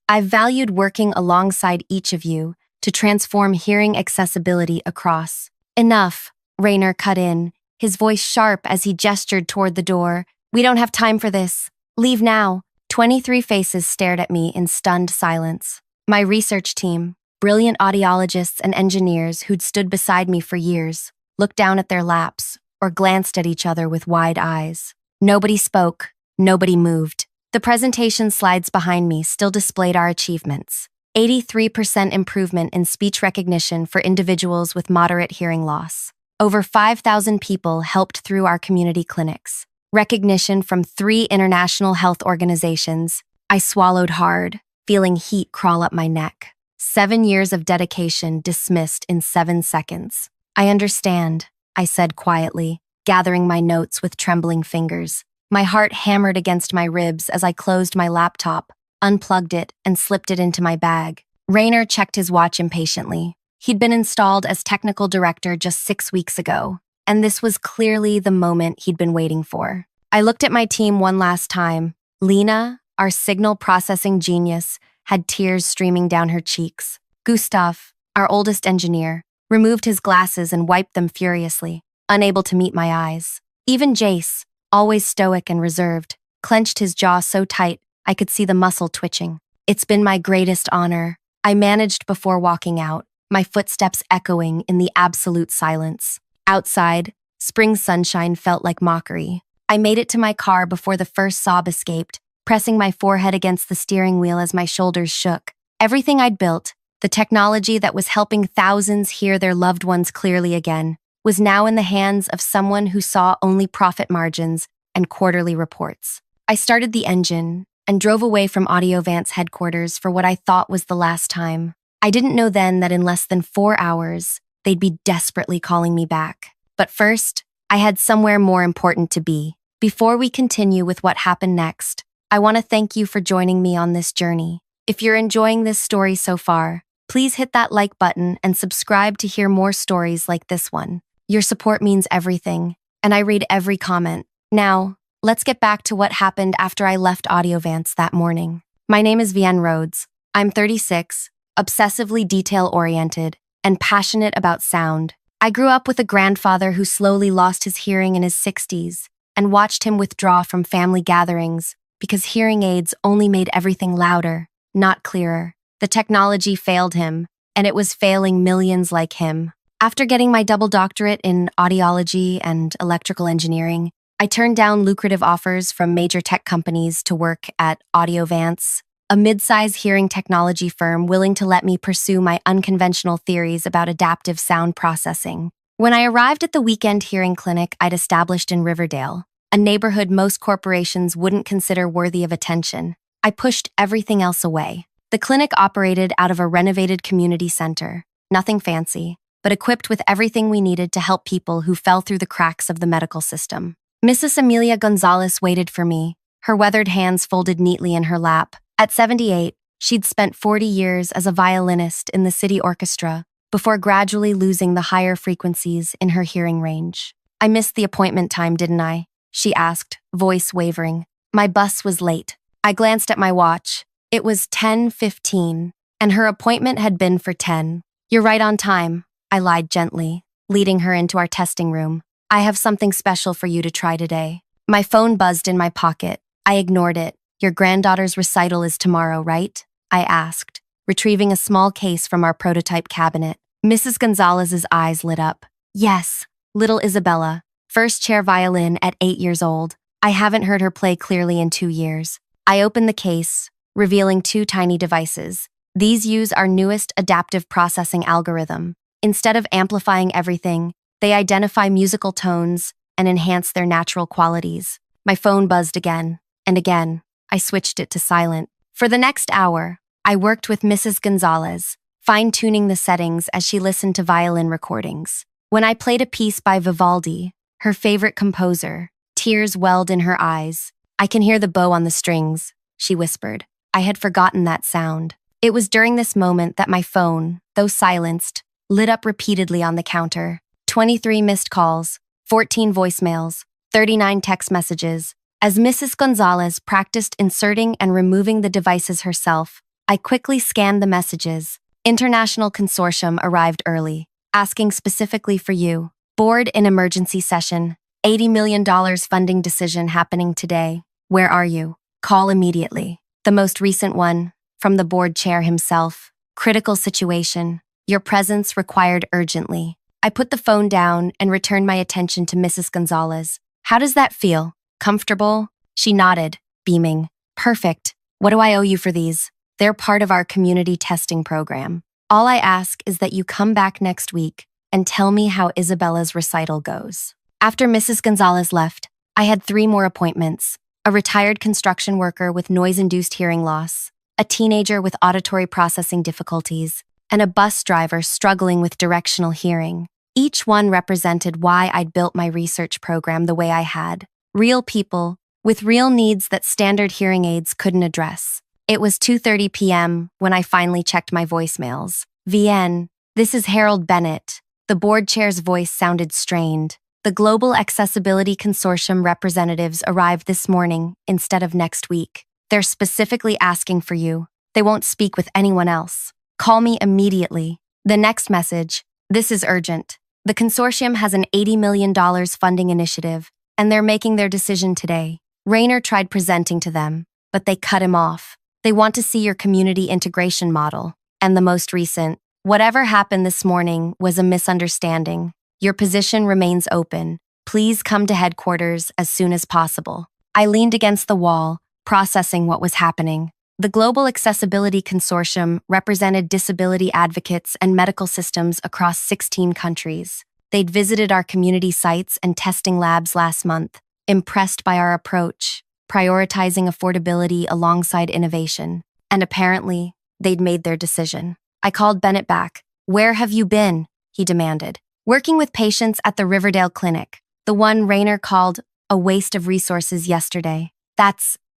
I've valued working alongside each of you to transform hearing accessibility across. Enough, Rayner cut in, his voice sharp as he gestured toward the door. We don't have time for this. Leave now. 23 faces stared at me in stunned silence. My research team, brilliant audiologists and engineers who'd stood beside me for years, looked down at their laps or glanced at each other with wide eyes. Nobody spoke, nobody moved. The presentation slides behind me still displayed our achievements. 83% improvement in speech recognition for individuals with moderate hearing loss. Over 5,000 people helped through our community clinics. Recognition from 3 international health organizations. I swallowed hard, feeling heat crawl up my neck. 7 years of dedication dismissed in 7 seconds. I understand, I said quietly, gathering my notes with trembling fingers. My heart hammered against my ribs as I closed my laptop, unplugged it, and slipped it into my bag. Rayner checked his watch impatiently. He'd been installed as technical director just 6 weeks ago, and this was clearly the moment he'd been waiting for. I looked at my team one last time. Lena, our signal processing genius, had tears streaming down her cheeks. Gustav, our oldest engineer, removed his glasses and wiped them furiously, unable to meet my eyes. Even Jace, always stoic and reserved, clenched his jaw so tight I could see the muscle twitching. It's been my greatest honor, I managed before walking out, my footsteps echoing in the absolute silence. Outside, spring sunshine felt like mockery. I made it to my car before the first sob escaped, pressing my forehead against the steering wheel as my shoulders shook. Everything I'd built, the technology that was helping thousands hear their loved ones clearly again, was now in the hands of someone who saw only profit margins and quarterly reports. I started the engine and drove away from Audiovant's headquarters for what I thought was the last time. I didn't know then that in less than 4 hours, they'd be desperately calling me back. But first, I had somewhere more important to be. Before we continue with what happened next, I want to thank you for joining me on this journey. If you're enjoying this story so far, please hit that like button and subscribe to hear more stories like this one. Your support means everything, and I read every comment. Now, let's get back to what happened after I left Audiovance that morning. My name is Vienne Rhodes. I'm 36, obsessively detail-oriented, and passionate about sound. I grew up with a grandfather who slowly lost his hearing in his 60s and watched him withdraw from family gatherings because hearing aids only made everything louder, not clearer. The technology failed him, and it was failing millions like him. After getting my double doctorate in audiology and electrical engineering, I turned down lucrative offers from major tech companies to work at Audiovance, a mid-size hearing technology firm willing to let me pursue my unconventional theories about adaptive sound processing. When I arrived at the weekend hearing clinic I'd established in Riverdale, a neighborhood most corporations wouldn't consider worthy of attention, I pushed everything else away. The clinic operated out of a renovated community center, nothing fancy, but equipped with everything we needed to help people who fell through the cracks of the medical system. Mrs. Amelia Gonzalez waited for me, her weathered hands folded neatly in her lap. At 78, she'd spent 40 years as a violinist in the city orchestra before gradually losing the higher frequencies in her hearing range. I missed the appointment time, didn't I? She asked, voice wavering. My bus was late. I glanced at my watch. It was 10:15, and her appointment had been for 10. You're right on time, I lied gently, leading her into our testing room. I have something special for you to try today. My phone buzzed in my pocket. I ignored it. Your granddaughter's recital is tomorrow, right? I asked, retrieving a small case from our prototype cabinet. Mrs. Gonzalez's eyes lit up. Yes, little Isabella, first chair violin at 8 years old. I haven't heard her play clearly in 2 years. I opened the case, revealing 2 tiny devices. These use our newest adaptive processing algorithm. Instead of amplifying everything, they identify musical tones and enhance their natural qualities. My phone buzzed again, and again. I switched it to silent. For the next hour, I worked with Mrs. Gonzalez, fine-tuning the settings as she listened to violin recordings. When I played a piece by Vivaldi, her favorite composer, tears welled in her eyes. I can hear the bow on the strings, she whispered. I had forgotten that sound. It was during this moment that my phone, though silenced, lit up repeatedly on the counter. 23 missed calls, 14 voicemails, 39 text messages. As Mrs. Gonzalez practiced inserting and removing the devices herself, I quickly scanned the messages. International Consortium arrived early, asking specifically for you. Board in emergency session. $80 million funding decision happening today. Where are you? Call immediately. The most recent one, from the board chair himself. Critical situation. Your presence required urgently. I put the phone down and returned my attention to Mrs. Gonzalez. How does that feel? Comfortable? She nodded, beaming. Perfect. What do I owe you for these? They're part of our community testing program. All I ask is that you come back next week and tell me how Isabella's recital goes. After Mrs. Gonzalez left, I had 3 more appointments. A retired construction worker with noise-induced hearing loss, a teenager with auditory processing difficulties, and a bus driver struggling with directional hearing. Each one represented why I'd built my research program the way I had. Real people, with real needs that standard hearing aids couldn't address. It was 2:30 p.m. when I finally checked my voicemails. VN, this is Harold Bennett. The board chair's voice sounded strained. The Global Accessibility Consortium representatives arrived this morning instead of next week. They're specifically asking for you. They won't speak with anyone else. Call me immediately. The next message, this is urgent. The consortium has an $80 million funding initiative, and they're making their decision today. Rayner tried presenting to them, but they cut him off. They want to see your community integration model. And the most recent, whatever happened this morning was a misunderstanding. Your position remains open. Please come to headquarters as soon as possible. I leaned against the wall, processing what was happening. The Global Accessibility Consortium represented disability advocates and medical systems across 16 countries. They'd visited our community sites and testing labs last month, impressed by our approach, prioritizing affordability alongside innovation. And apparently, they'd made their decision. I called Bennett back. Where have you been? He demanded. Working with patients at the Riverdale Clinic, the one Rayner called a waste of resources yesterday.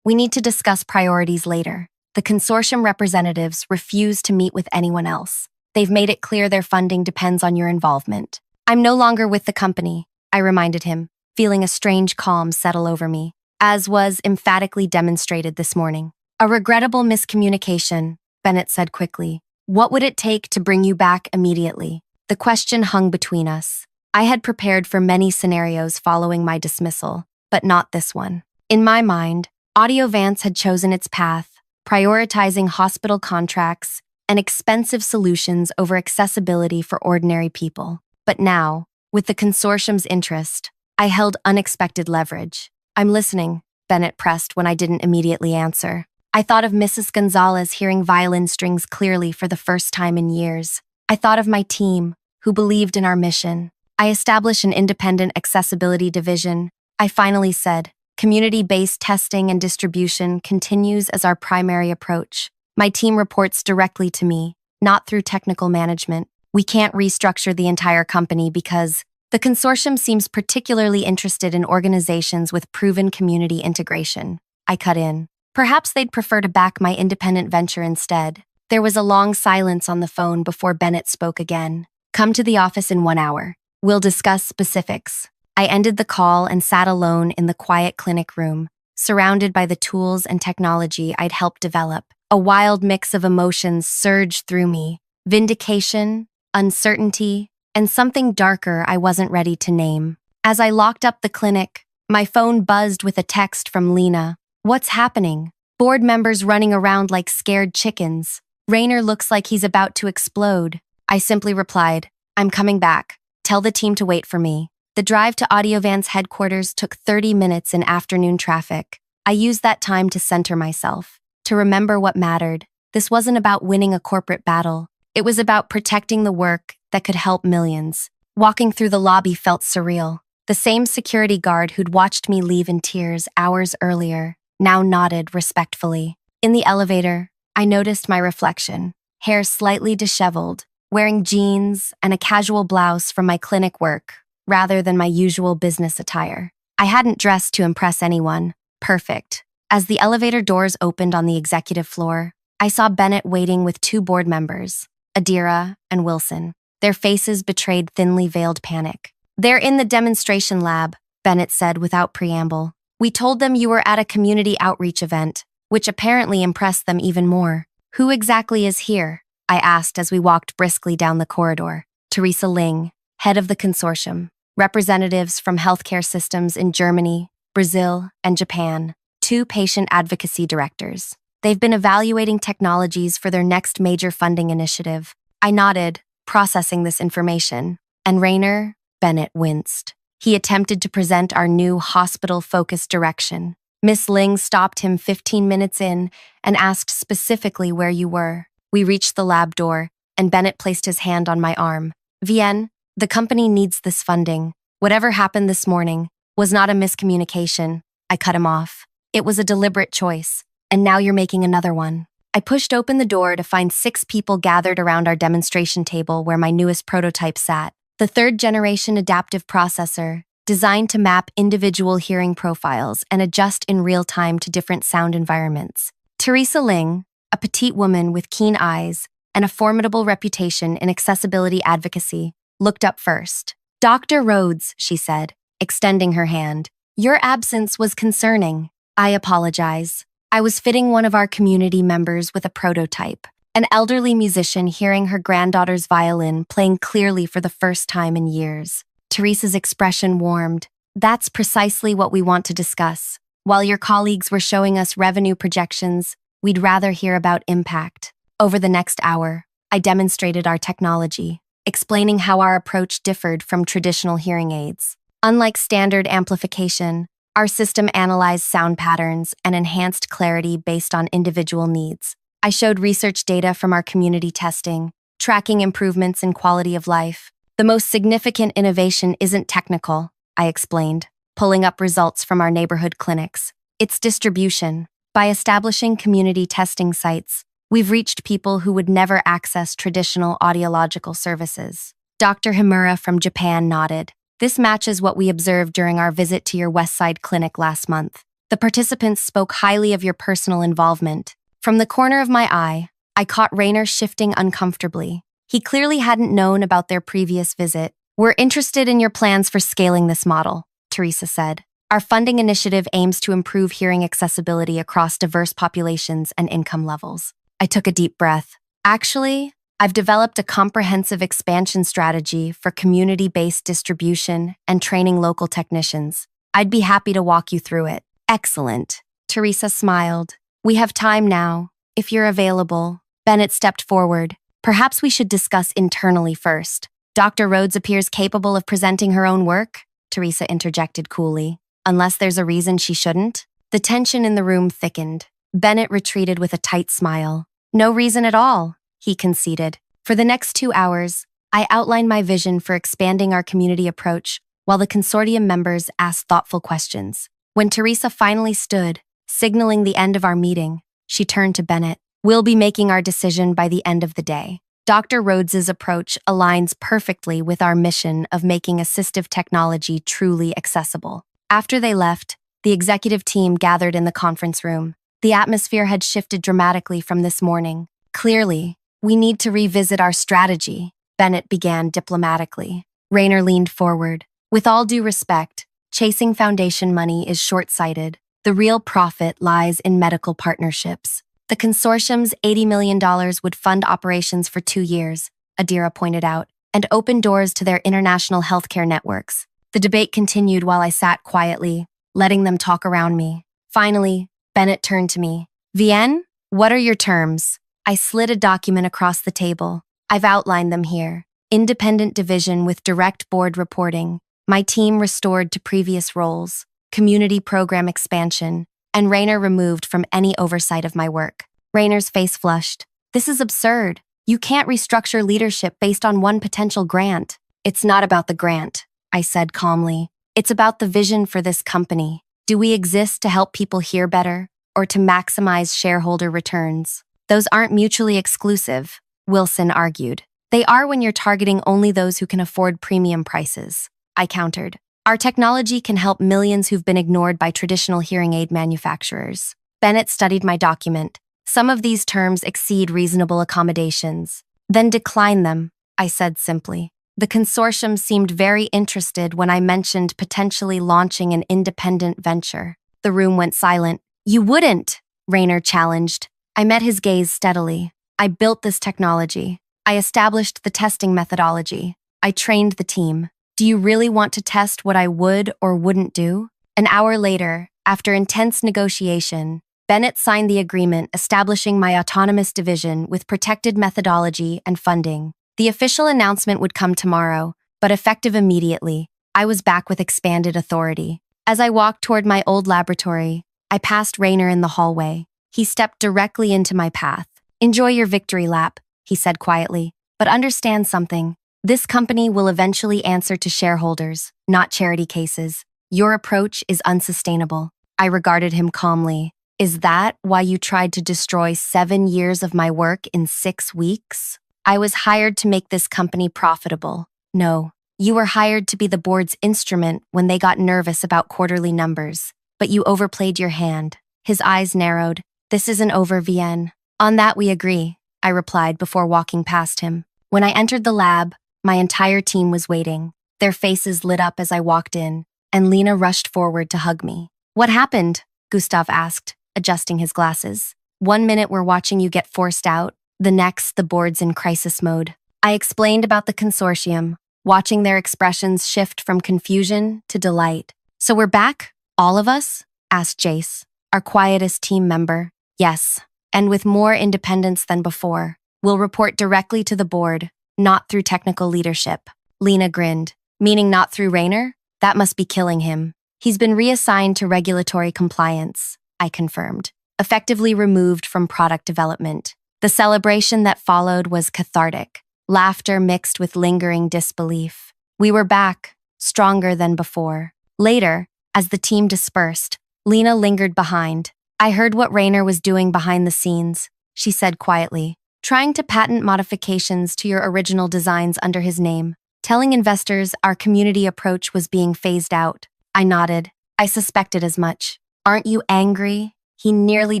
We need to discuss priorities later. The consortium representatives refuse to meet with anyone else. They've made it clear their funding depends on your involvement. I'm no longer with the company, I reminded him, feeling a strange calm settle over me, as was emphatically demonstrated this morning. A regrettable miscommunication, Bennett said quickly. What would it take to bring you back immediately? The question hung between us. I had prepared for many scenarios following my dismissal, but not this one. In my mind, Audiovance had chosen its path, prioritizing hospital contracts and expensive solutions over accessibility for ordinary people. But now, with the consortium's interest, I held unexpected leverage. I'm listening, Bennett pressed when I didn't immediately answer. I thought of Mrs. Gonzalez hearing violin strings clearly for the first time in years. I thought of my team, who believed in our mission. I established an independent accessibility division. I finally said, community-based testing and distribution continues as our primary approach. My team reports directly to me, not through technical management. We can't restructure the entire company because the consortium seems particularly interested in organizations with proven community integration. I cut in. Perhaps they'd prefer to back my independent venture instead. There was a long silence on the phone before Bennett spoke again. Come to the office in 1 hour. We'll discuss specifics. I ended the call and sat alone in the quiet clinic room, surrounded by the tools and technology I'd helped develop. A wild mix of emotions surged through me. Vindication, uncertainty, and something darker I wasn't ready to name. As I locked up the clinic, my phone buzzed with a text from Lena. What's happening? Board members running around like scared chickens. Rayner looks like he's about to explode. I simply replied, I'm coming back. Tell the team to wait for me. The drive to Audiovance headquarters took 30 minutes in afternoon traffic. I used that time to center myself, to remember what mattered. This wasn't about winning a corporate battle. It was about protecting the work that could help millions. Walking through the lobby felt surreal. The same security guard who'd watched me leave in tears hours earlier now nodded respectfully. In the elevator, I noticed my reflection, hair slightly disheveled, wearing jeans and a casual blouse from my clinic work, rather than my usual business attire. I hadn't dressed to impress anyone. Perfect. As the elevator doors opened on the executive floor, I saw Bennett waiting with 2 board members, Adira and Wilson. Their faces betrayed thinly veiled panic. They're in the demonstration lab, Bennett said without preamble. We told them you were at a community outreach event, which apparently impressed them even more. Who exactly is here? I asked as we walked briskly down the corridor. Teresa Ling, head of the consortium. Representatives from healthcare systems in Germany, Brazil, and Japan. 2 patient advocacy directors. They've been evaluating technologies for their next major funding initiative. I nodded, processing this information, and Rainer Bennett winced. He attempted to present our new hospital-focused direction. Miss Ling stopped him 15 minutes in and asked specifically where you were. We reached the lab door, and Bennett placed his hand on my arm. Vienne, the company needs this funding. Whatever happened this morning was not a miscommunication. I cut him off. It was a deliberate choice, and now you're making another one. I pushed open the door to find 6 people gathered around our demonstration table where my newest prototype sat. The 3rd-generation adaptive processor, designed to map individual hearing profiles and adjust in real time to different sound environments. Teresa Ling, a petite woman with keen eyes and a formidable reputation in accessibility advocacy, looked up first. Dr. Rhodes, she said, extending her hand. Your absence was concerning. I apologize. I was fitting one of our community members with a prototype, an elderly musician hearing her granddaughter's violin playing clearly for the first time in years. Teresa's expression warmed. That's precisely what we want to discuss. While your colleagues were showing us revenue projections, we'd rather hear about impact. Over the next hour, I demonstrated our technology, explaining how our approach differed from traditional hearing aids. Unlike standard amplification, our system analyzed sound patterns and enhanced clarity based on individual needs. I showed research data from our community testing, tracking improvements in quality of life. The most significant innovation isn't technical, I explained, pulling up results from our neighborhood clinics. It's distribution. By establishing community testing sites, we've reached people who would never access traditional audiological services. Dr. Himura from Japan nodded. This matches what we observed during our visit to your West Side clinic last month. The participants spoke highly of your personal involvement. From the corner of my eye, I caught Rainer shifting uncomfortably. He clearly hadn't known about their previous visit. We're interested in your plans for scaling this model, Teresa said. Our funding initiative aims to improve hearing accessibility across diverse populations and income levels. I took a deep breath. Actually, I've developed a comprehensive expansion strategy for community-based distribution and training local technicians. I'd be happy to walk you through it. Excellent. Teresa smiled. We have time now, if you're available. Bennett stepped forward. Perhaps we should discuss internally first. Dr. Rhodes appears capable of presenting her own work, Teresa interjected coolly. Unless there's a reason she shouldn't? The tension in the room thickened. Bennett retreated with a tight smile. No reason at all, he conceded. For the next 2 hours, I outlined my vision for expanding our community approach while the consortium members asked thoughtful questions. When Teresa finally stood, signaling the end of our meeting, she turned to Bennett. We'll be making our decision by the end of the day. Dr. Rhodes's approach aligns perfectly with our mission of making assistive technology truly accessible. After they left, the executive team gathered in the conference room. The atmosphere had shifted dramatically from this morning. Clearly, we need to revisit our strategy, Bennett began diplomatically. Rainer leaned forward. With all due respect, chasing foundation money is short-sighted. The real profit lies in medical partnerships. The consortium's $80 million would fund operations for 2 years, Adira pointed out, and open doors to their international healthcare networks. The debate continued while I sat quietly, letting them talk around me. Finally, Bennett turned to me. Vienne, what are your terms? I slid a document across the table. I've outlined them here. Independent division with direct board reporting. My team restored to previous roles. Community program expansion. And Rainer removed from any oversight of my work. Rainer's face flushed. This is absurd. You can't restructure leadership based on one potential grant. It's not about the grant, I said calmly. It's about the vision for this company. Do we exist to help people hear better or to maximize shareholder returns? Those aren't mutually exclusive, Wilson argued. They are when you're targeting only those who can afford premium prices, I countered. Our technology can help millions who've been ignored by traditional hearing aid manufacturers. Bennett studied my document. Some of these terms exceed reasonable accommodations. Then decline them, I said simply. The consortium seemed very interested when I mentioned potentially launching an independent venture. The room went silent. You wouldn't, Rainer challenged. I met his gaze steadily. I built this technology. I established the testing methodology. I trained the team. Do you really want to test what I would or wouldn't do? An hour later, after intense negotiation, Bennett signed the agreement establishing my autonomous division with protected methodology and funding. The official announcement would come tomorrow, but effective immediately. I was back with expanded authority. As I walked toward my old laboratory, I passed Rayner in the hallway. He stepped directly into my path. "Enjoy your victory lap," he said quietly, "but understand something. This company will eventually answer to shareholders, not charity cases. Your approach is unsustainable." I regarded him calmly. "Is that why you tried to destroy 7 years of my work in 6 weeks? I was hired to make this company profitable. No, you were hired to be the board's instrument when they got nervous about quarterly numbers. But you overplayed your hand." His eyes narrowed. "This isn't over, VN." "On that we agree," I replied before walking past him. When I entered the lab, my entire team was waiting. Their faces lit up as I walked in, and Lena rushed forward to hug me. "What happened?" Gustav asked, adjusting his glasses. "1 minute we're watching you get forced out, the next the board's in crisis mode." I explained about the consortium, watching their expressions shift from confusion to delight. "So we're back? All of us?" asked Jace, our quietest team member. "Yes, and with more independence than before. We'll report directly to the board, not through technical leadership." Lena grinned. "Meaning not through Rayner? That must be killing him." "He's been reassigned to regulatory compliance," I confirmed, effectively removed from product development. The celebration that followed was cathartic, laughter mixed with lingering disbelief. We were back, stronger than before. Later, as the team dispersed, Lena lingered behind. "I heard what Rayner was doing behind the scenes," she said quietly, "trying to patent modifications to your original designs under his name, telling investors our community approach was being phased out." I nodded. "I suspected as much. Aren't you angry? He nearly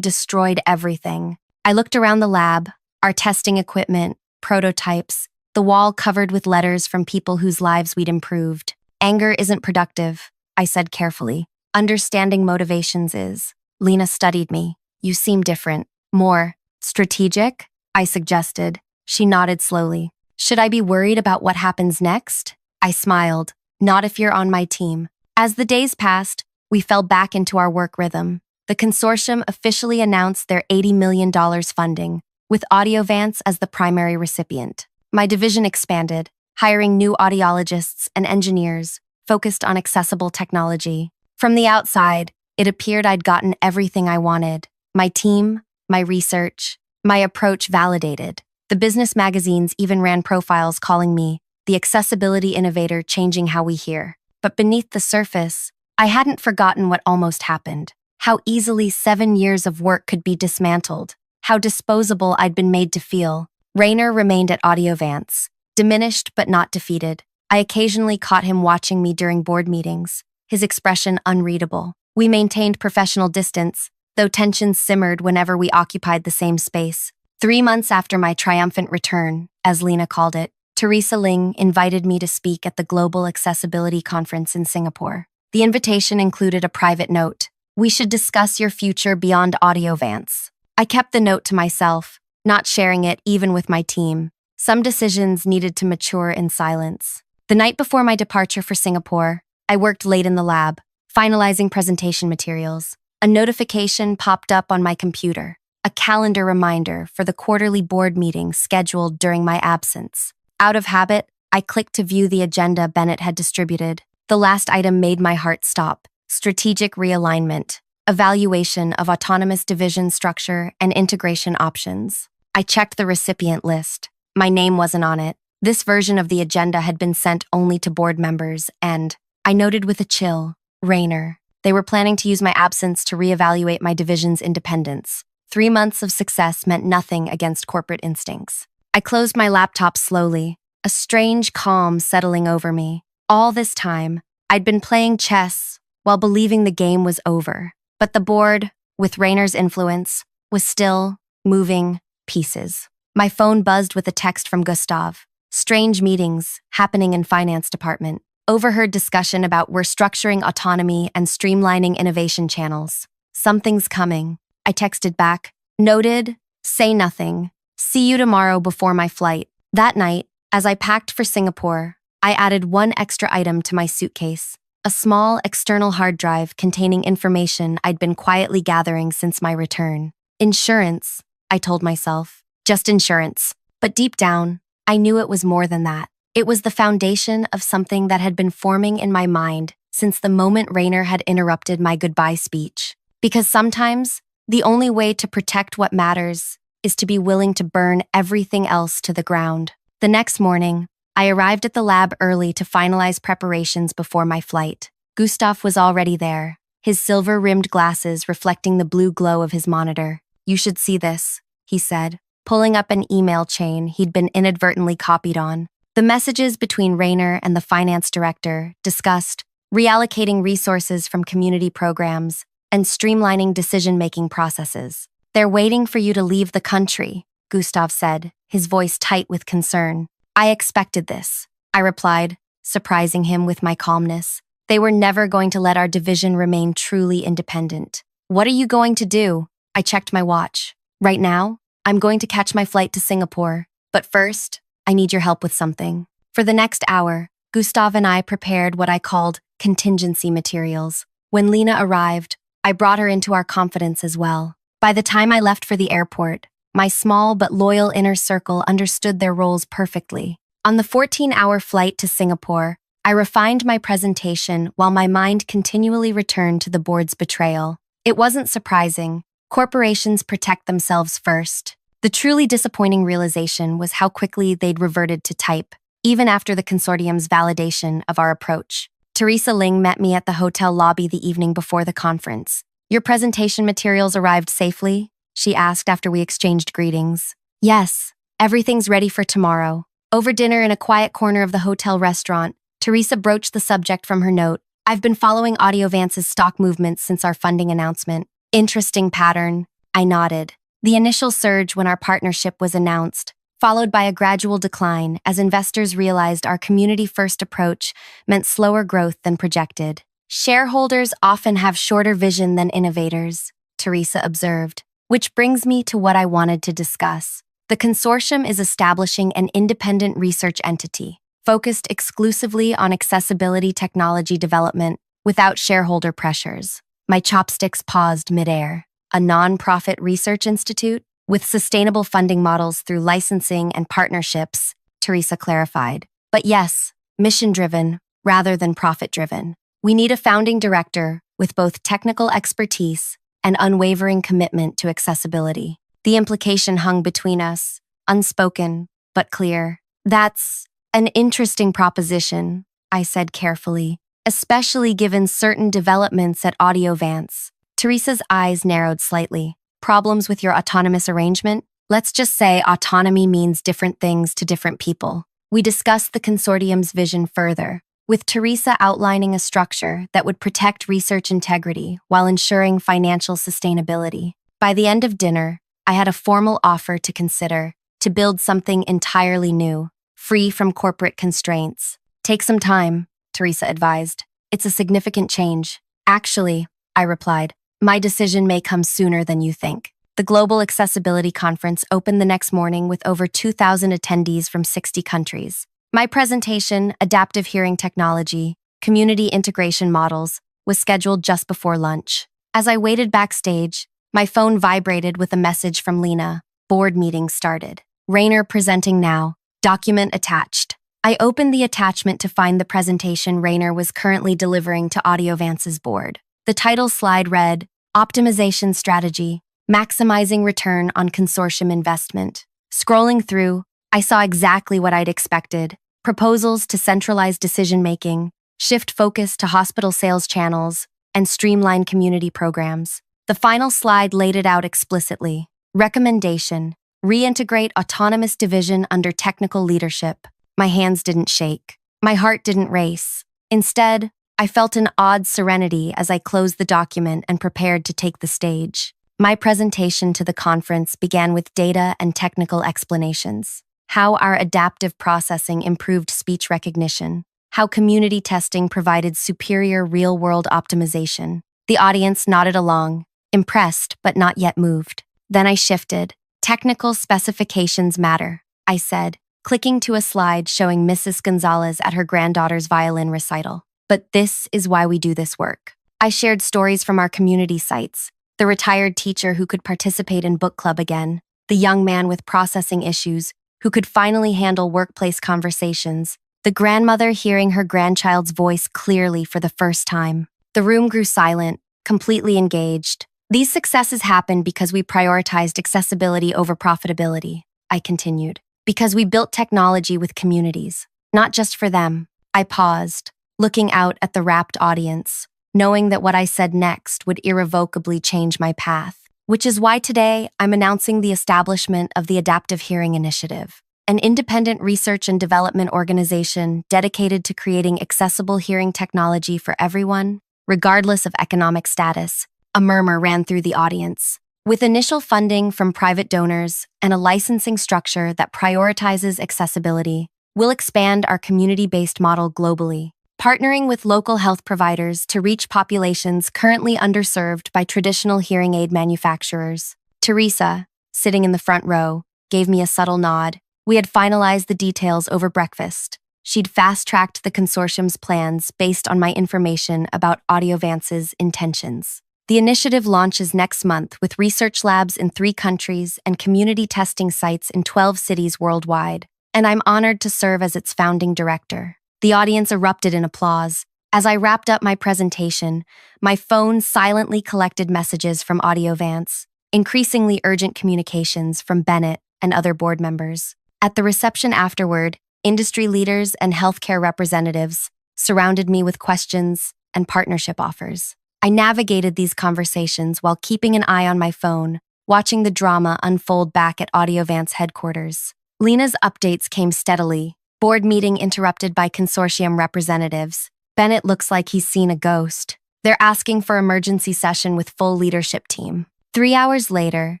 destroyed everything." I looked around the lab, our testing equipment, prototypes, the wall covered with letters from people whose lives we'd improved. "Anger isn't productive," I said carefully. "Understanding motivations is." Lena studied me. "You seem different. More strategic?" I suggested. She nodded slowly. "Should I be worried about what happens next?" I smiled. "Not if you're on my team." As the days passed, we fell back into our work rhythm. The consortium officially announced their $80 million funding, with Audiovance as the primary recipient. My division expanded, hiring new audiologists and engineers focused on accessible technology. From the outside, it appeared I'd gotten everything I wanted. My team, my research, my approach validated. The business magazines even ran profiles calling me the accessibility innovator changing how we hear. But beneath the surface, I hadn't forgotten what almost happened. How easily 7 years of work could be dismantled. How disposable I'd been made to feel. Rayner remained at Audiovance, diminished but not defeated. I occasionally caught him watching me during board meetings, his expression unreadable. We maintained professional distance, though tensions simmered whenever we occupied the same space. 3 months after my triumphant return, as Lena called it, Teresa Ling invited me to speak at the Global Accessibility Conference in Singapore. The invitation included a private note. "We should discuss your future beyond Audiovance." I kept the note to myself, not sharing it even with my team. Some decisions needed to mature in silence. The night before my departure for Singapore, I worked late in the lab, finalizing presentation materials. A notification popped up on my computer, a calendar reminder for the quarterly board meeting scheduled during my absence. Out of habit, I clicked to view the agenda Bennett had distributed. The last item made my heart stop. Strategic realignment, evaluation of autonomous division structure and integration options. I checked the recipient list. My name wasn't on it. This version of the agenda had been sent only to board members, and I noted with a chill, Rayner. They were planning to use my absence to reevaluate my division's independence. 3 months of success meant nothing against corporate instincts. I closed my laptop slowly, a strange calm settling over me. All this time, I'd been playing chess while believing the game was over. But the board, with Rayner's influence, was still moving pieces. My phone buzzed with a text from Gustav. Strange meetings happening in finance department. Overheard discussion about restructuring autonomy and streamlining innovation channels. Something's coming. I texted back. Noted, Say nothing. See you tomorrow before my flight. That night, as I packed for Singapore, I added one extra item to my suitcase, a small external hard drive containing information I'd been quietly gathering since my return. Insurance, I told myself. Just insurance. But deep down, I knew it was more than that. It was the foundation of something that had been forming in my mind since the moment Rainer had interrupted my goodbye speech. Because sometimes, the only way to protect what matters is to be willing to burn everything else to the ground. The next morning, I arrived at the lab early to finalize preparations before my flight. Gustav was already there, his silver-rimmed glasses reflecting the blue glow of his monitor. "You should see this," he said, pulling up an email chain he'd been inadvertently copied on. The messages between Rainer and the finance director discussed reallocating resources from community programs and streamlining decision-making processes. "They're waiting for you to leave the country," Gustav said, his voice tight with concern. "I expected this," I replied, surprising him with my calmness. "They were never going to let our division remain truly independent." "What are you going to do?" I checked my watch. "Right now, I'm going to catch my flight to Singapore. But first, I need your help with something." For the next hour, Gustav and I prepared what I called contingency materials. When Lena arrived, I brought her into our confidence as well. By the time I left for the airport, my small but loyal inner circle understood their roles perfectly. On the 14-hour flight to Singapore, I refined my presentation while my mind continually returned to the board's betrayal. It wasn't surprising. Corporations protect themselves first. The truly disappointing realization was how quickly they'd reverted to type, even after the consortium's validation of our approach. Teresa Ling met me at the hotel lobby the evening before the conference. "Your presentation materials arrived safely?" she asked after we exchanged greetings. "Yes, everything's ready for tomorrow." Over dinner in a quiet corner of the hotel restaurant, Teresa broached the subject from her note. "I've been following Audiovance's stock movements since our funding announcement." "Interesting pattern," I nodded. The initial surge when our partnership was announced, followed by a gradual decline as investors realized our community-first approach meant slower growth than projected. "Shareholders often have shorter vision than innovators," Teresa observed. Which brings me to what I wanted to discuss. The consortium is establishing an independent research entity, focused exclusively on accessibility technology development without shareholder pressures. My chopsticks paused midair. "A non-profit research institute? With sustainable funding models through licensing and partnerships," Teresa clarified. "But yes, mission-driven rather than profit-driven. We need a founding director with both technical expertise and unwavering commitment to accessibility." The implication hung between us, unspoken but clear. "That's an interesting proposition," I said carefully, "especially given certain developments at Audiovance." Teresa's eyes narrowed slightly. "Problems with your autonomous arrangement?" "Let's just say autonomy means different things to different people." We discussed the consortium's vision further, with Teresa outlining a structure that would protect research integrity while ensuring financial sustainability. By the end of dinner, I had a formal offer to consider, to build something entirely new, free from corporate constraints. "Take some time," Teresa advised. "It's a significant change." "Actually," I replied, "my decision may come sooner than you think." The Global Accessibility Conference opened the next morning with over 2,000 attendees from 60 countries. My presentation, Adaptive Hearing Technology, Community Integration Models, was scheduled just before lunch. As I waited backstage, my phone vibrated with a message from Lena. Board meeting started. "Rainer presenting now. Document attached." I opened the attachment to find the presentation Rainer was currently delivering to Audiovance's board. The title slide read, "Optimization Strategy, Maximizing Return on Consortium Investment." Scrolling through, I saw exactly what I'd expected. Proposals to centralize decision-making, shift focus to hospital sales channels, and streamline community programs. The final slide laid it out explicitly. Recommendation: reintegrate autonomous division under technical leadership. My hands didn't shake. My heart didn't race. Instead, I felt an odd serenity as I closed the document and prepared to take the stage. My presentation to the conference began with data and technical explanations. How our adaptive processing improved speech recognition. How community testing provided superior real-world optimization. The audience nodded along, impressed but not yet moved. Then I shifted. Technical specifications matter, I said, clicking to a slide showing Mrs. Gonzalez at her granddaughter's violin recital. But this is why we do this work. I shared stories from our community sites: the retired teacher who could participate in book club again, the young man with processing issues who could finally handle workplace conversations, the grandmother hearing her grandchild's voice clearly for the first time. The room grew silent, completely engaged. These successes happened because we prioritized accessibility over profitability, I continued. Because we built technology with communities, not just for them. I paused, looking out at the rapt audience, knowing that what I said next would irrevocably change my path. Which is why today I'm announcing the establishment of the Adaptive Hearing Initiative, an independent research and development organization dedicated to creating accessible hearing technology for everyone, regardless of economic status. A murmur ran through the audience. With initial funding from private donors and a licensing structure that prioritizes accessibility, we'll expand our community-based model globally, partnering with local health providers to reach populations currently underserved by traditional hearing aid manufacturers. Teresa, sitting in the front row, gave me a subtle nod. We had finalized the details over breakfast. She'd fast-tracked the consortium's plans based on my information about Audiovance's intentions. The initiative launches next month with research labs in 3 countries and community testing sites in 12 cities worldwide, and I'm honored to serve as its founding director. The audience erupted in applause. As I wrapped up my presentation, my phone silently collected messages from Audiovance, increasingly urgent communications from Bennett and other board members. At the reception afterward, industry leaders and healthcare representatives surrounded me with questions and partnership offers. I navigated these conversations while keeping an eye on my phone, watching the drama unfold back at Audiovance headquarters. Lena's updates came steadily. Board meeting interrupted by consortium representatives. Bennett looks like he's seen a ghost. They're asking for emergency session with full leadership team. 3 hours later,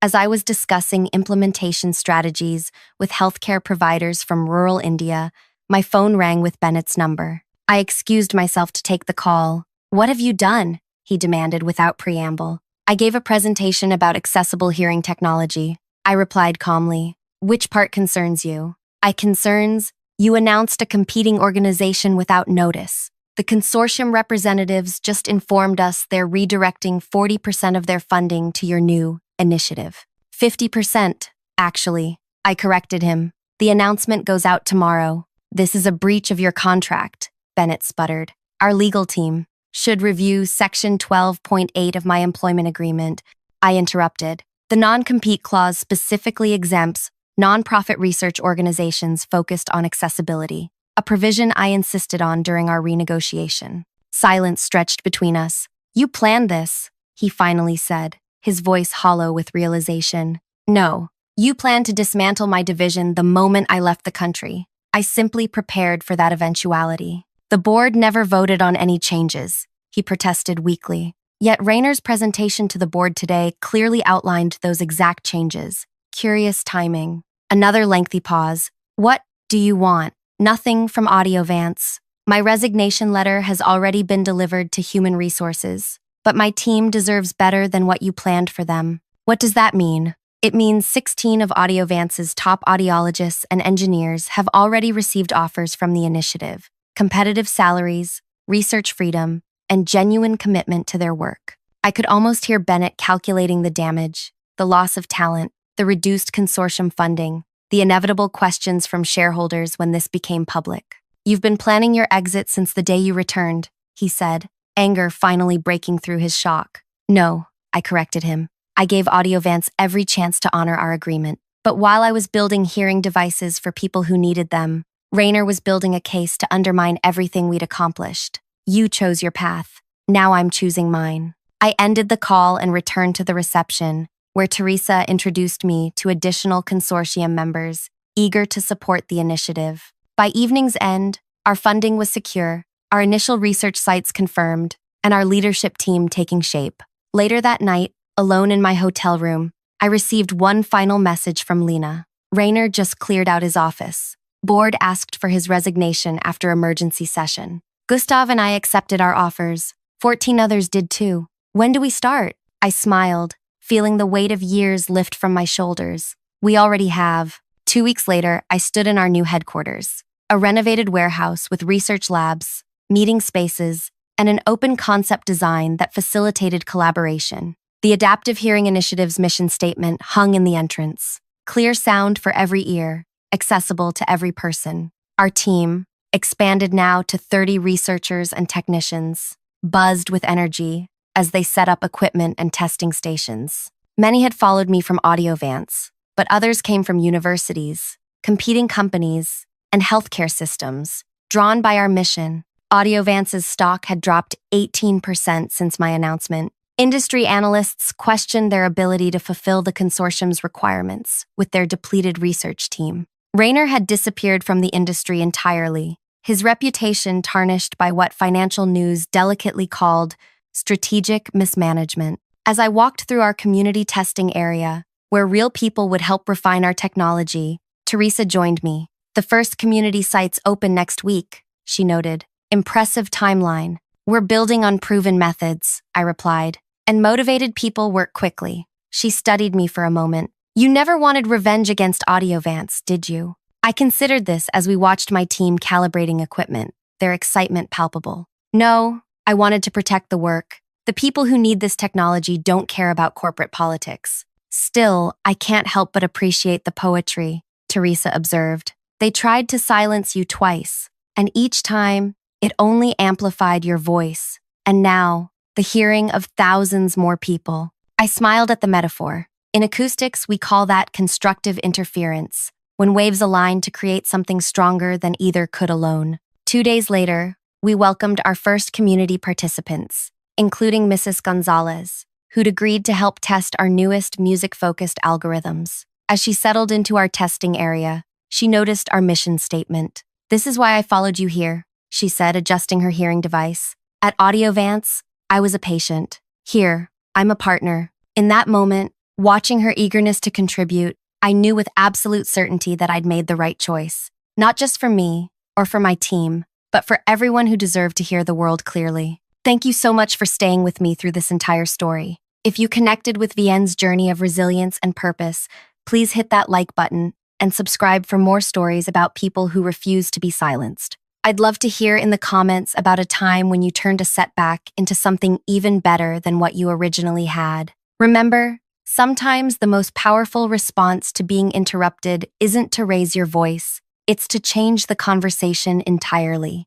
as I was discussing implementation strategies with healthcare providers from rural India, my phone rang with Bennett's number. I excused myself to take the call. "What have you done?" he demanded without preamble. "I gave a presentation about accessible hearing technology." I replied calmly. "Which part concerns you?" You announced a competing organization without notice. The consortium representatives just informed us they're redirecting 40% of their funding to your new initiative. 50%, actually. I corrected him. "The announcement goes out tomorrow." "This is a breach of your contract," Bennett sputtered. "Our legal team should review Section 12.8 of my employment agreement." I interrupted. "The non-compete clause specifically exempts nonprofit research organizations focused on accessibility, a provision I insisted on during our renegotiation." Silence stretched between us. "You planned this," he finally said, his voice hollow with realization. "No, you planned to dismantle my division the moment I left the country. I simply prepared for that eventuality." "The board never voted on any changes," he protested weakly. Yet Rayner's presentation to the board today clearly outlined those exact changes. Curious timing. Another lengthy pause. "What do you want?" "Nothing from Audiovance. My resignation letter has already been delivered to Human Resources, but my team deserves better than what you planned for them." "What does that mean?" "It means 16 of Audiovance's top audiologists and engineers have already received offers from the initiative. Competitive salaries, research freedom, and genuine commitment to their work." I could almost hear Bennett calculating the damage, the loss of talent, the reduced consortium funding, the inevitable questions from shareholders when this became public. "You've been planning your exit since the day you returned," he said, anger finally breaking through his shock. "No," I corrected him. "I gave Audiovance every chance to honor our agreement. But while I was building hearing devices for people who needed them, Rayner was building a case to undermine everything we'd accomplished. You chose your path. Now I'm choosing mine." I ended the call and returned to the reception, where Teresa introduced me to additional consortium members, eager to support the initiative. By evening's end, our funding was secure, our initial research sites confirmed, and our leadership team taking shape. Later that night, alone in my hotel room, I received one final message from Lena. Rayner just cleared out his office. Board asked for his resignation after emergency session. Gustav and I accepted our offers. 14 others did too. "When do we start?" I smiled, feeling the weight of years lift from my shoulders. We already have. 2 weeks later, I stood in our new headquarters, a renovated warehouse with research labs, meeting spaces, and an open concept design that facilitated collaboration. The Adaptive Hearing Initiative's mission statement hung in the entrance. Clear sound for every ear, accessible to every person. Our team, expanded now to 30 researchers and technicians, buzzed with energy as they set up equipment and testing stations. Many had followed me from Audiovance, but others came from universities, competing companies, and healthcare systems, drawn by our mission. Audiovance's stock had dropped 18% since my announcement. Industry analysts questioned their ability to fulfill the consortium's requirements with their depleted research team. Rayner had disappeared from the industry entirely, his reputation tarnished by what financial news delicately called strategic mismanagement. As I walked through our community testing area, where real people would help refine our technology, Teresa joined me. "The first community sites open next week," she noted. "Impressive timeline. We're building on proven methods," I replied. "And motivated people work quickly." She studied me for a moment. "You never wanted revenge against Audiovance, did you?" I considered this as we watched my team calibrating equipment, their excitement palpable. "No, I wanted to protect the work. The people who need this technology don't care about corporate politics." "Still, I can't help but appreciate the poetry," Teresa observed. "They tried to silence you twice, and each time, it only amplified your voice. And now, the hearing of thousands more people." I smiled at the metaphor. In acoustics, we call that constructive interference, when waves align to create something stronger than either could alone. 2 days later, we welcomed our first community participants, including Mrs. Gonzalez, who'd agreed to help test our newest music-focused algorithms. As she settled into our testing area, she noticed our mission statement. "This is why I followed you here," she said, adjusting her hearing device. "At Audiovance, I was a patient. Here, I'm a partner." In that moment, watching her eagerness to contribute, I knew with absolute certainty that I'd made the right choice. Not just for me, or for my team, but for everyone who deserved to hear the world clearly. Thank you so much for staying with me through this entire story. If you connected with Vienne's journey of resilience and purpose, please hit that like button and subscribe for more stories about people who refuse to be silenced. I'd love to hear in the comments about a time when you turned a setback into something even better than what you originally had. Remember, sometimes the most powerful response to being interrupted isn't to raise your voice, it's to change the conversation entirely.